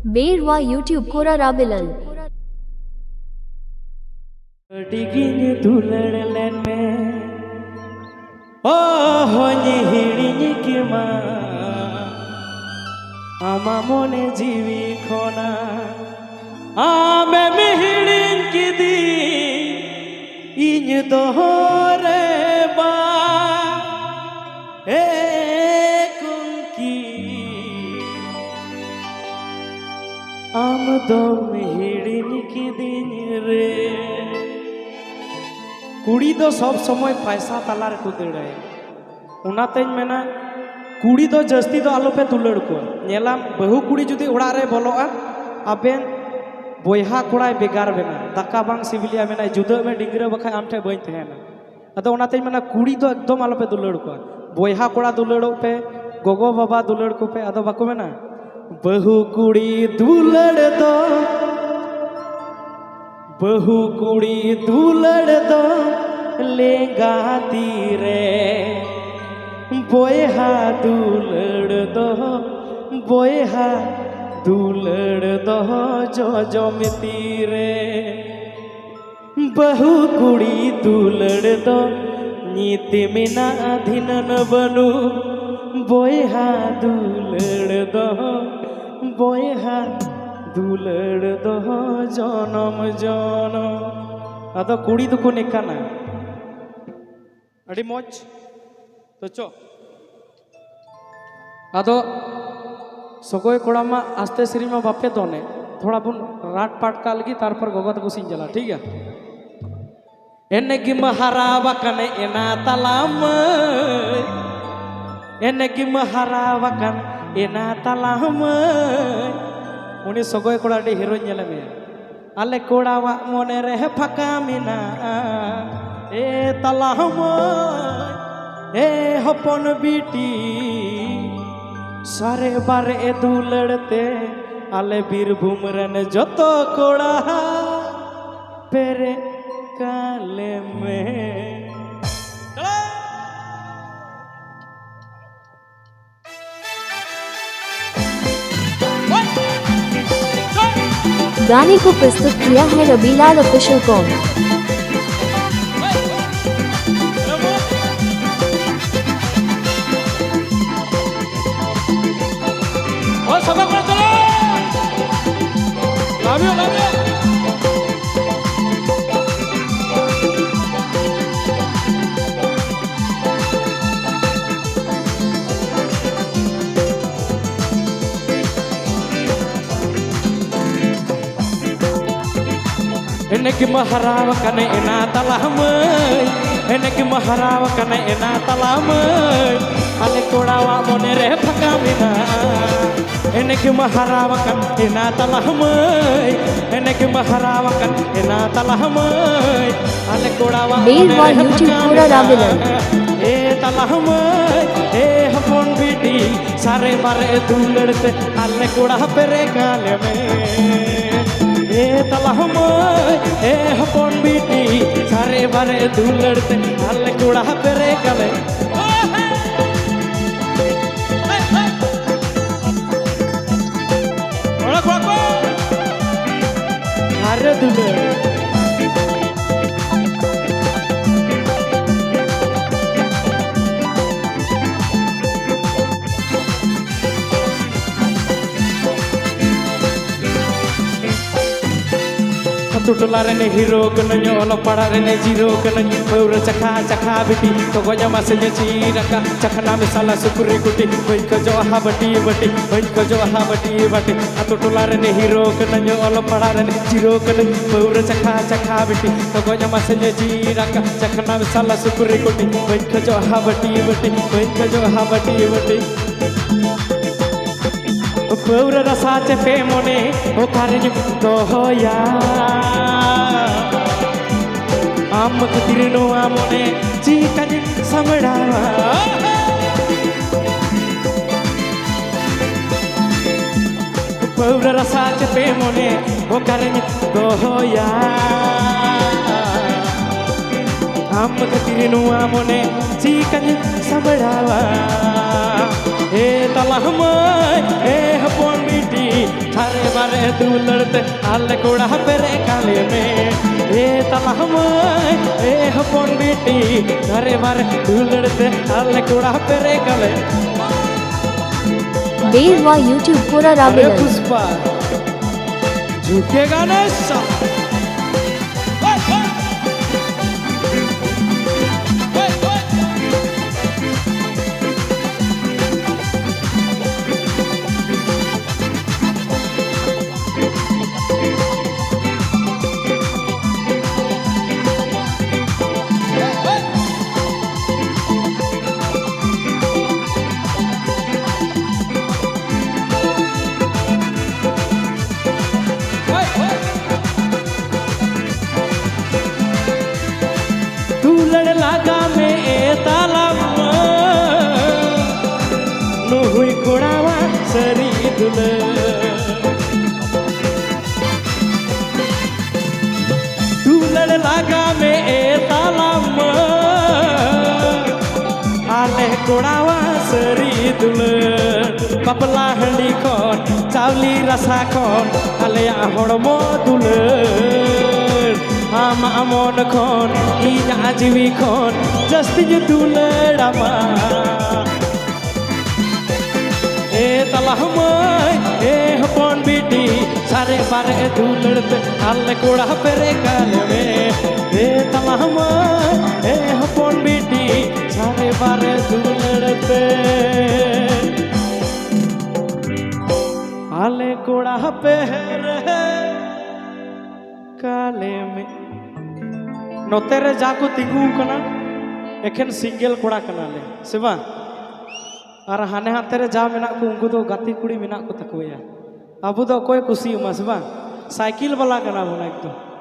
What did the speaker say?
Beerwa YouTube Kora Rabilal. Digin dularlen me oh honye hirini kima ama mone jiwi khona ame mihirin kidi iny dohore ba kunki am do mihirin kidin re कुड़ी दो सब समय पैसा तलार को दड़े उनाते मेना कुड़ी दो जस्ती दो आलो पे दुलड़ को नेला बहु कुड़ी जुदी उड़ा रे बोलोआ अबेन बोयहा कोड़ाय बेगार बेना दाका बांग सिविलिया मेना जुदा में डिंगरे बखा आमठे बई तहेना अदो उनाते मेना कुड़ी दो एकदम आलो पे दुलड़ को बोयहा कोड़ा दुलड़ो पे गोगो बाबा दुलड़ को पे अदो बाको मेना बहु कुड़ी दुलड़ दो बहु कुड़ी दुलड़ दो लेगा तीरे बोयहा दुलड़ दो बोयहा दुलड़ दो जो जो मितीरे बहु कुड़ी दुलड़ दो नीति मिना अधीनन बनू बोयहा दुलड़ दो बोयहा दुलड़ दो जनम जनम अदो कुड़ी दुको निकाना अड़ी मौज तो चो अदो सगोय कोड़ा मा आस्ते श्री मा बापे दोने थोड़ा बुन राट पाट का लगी तार पर गोगत को सिंह जला ठीक है एने की महारावा कने एना तलाम एने की महारावा कन एना तलाम उन्हें सगोय कोड़ा डी हीरो नेले में आले कोड़ा वा मोने रे फका मिना ए तलाम ए हपन बीटी सारे बारे ए दुलड़ते आले बीरभूम रन जतो कोड़ा पेरे काले में गाने को प्रस्तुत किया है रबीलाल ऑफिशियल कॉम। एने की महाराव कने एना तलाम एने की महाराव कने एना तलाम आले कोड़ावा मोने रे फका मिना एने की महाराव कने एना तलाम एने की महाराव कने एना तलाम आले कोड़ावा बेरवा YouTube Kora Rabilal ए तलाम ए हपन बीटी सारे बारे दुलड़ते आले कोड़ा पेरे गाले में ए तलाम ए हपन बीटी सारे बारे दुलड़ते आले कोड़ा पेरे गाले अरे दुलड़ टुटला रे हीरो कन ओल पड़ा रे जीरो कन पौर चखा चखा बिटी तो गोजा मासे चीरका चखना में साला सुकुरी कुटी बन को जो हा बटी बटी बन को जो हा बटी बटी टुटला रे हीरो कन ओल पड़ा रे जीरो कन पौर चखा चखा बिटी तो गोजा मासे चीरका चखना में साला सुकुरी कुटी बन को जो हा बटी बटी बन को जो हा बटी बटी पौर रसा पे मोने ओ कारज तो होया आम खतिरनो आमोने चीकन समड़ावा पौर रसा पे मोने ओ कारज तो होया आम खतिरनो आमोने चीकन समड़ावा ए तलाम ए हपन बीटी थारे बारे दुलड़ते आले कोड़ा पेरे काले में ए तलाम ए हपन बेटी घरे बारे दुलड़ते आले कोड़ा पेरे काले बेरवा यूट्यूब कोरा अरे राबिलन पुष्पा झुकेगा ना दुलड़ लागा में ए तालाब नु हुई कोड़ावा सरी दुलड़ लागा में ए तालाब आले कोड़ावा सरी दुलड़ पपला हंडी खन चावली रसा खन आले हड़मो दुलड़ आमा मन खन इना जीवी खन जस्ती जो दुलड़ामा ए तलाम ए हपन बेटी सारे बारे दुलड़ते आले कोड़ा पेरे काले में ए तलाम ए हपन बेटी सारे बारे दुलड़ते आले कोड़ा पेरे काले में नोते रे जाको तिगू कना एखन सिंगल कोड़ा कना ले सेवा और हाने हाथे रे जा मेना को उनको तो गाती कुड़ी मेना को तकवया अब तो कोई खुशी उमा सेवा साइकिल वाला कना बोला एकदम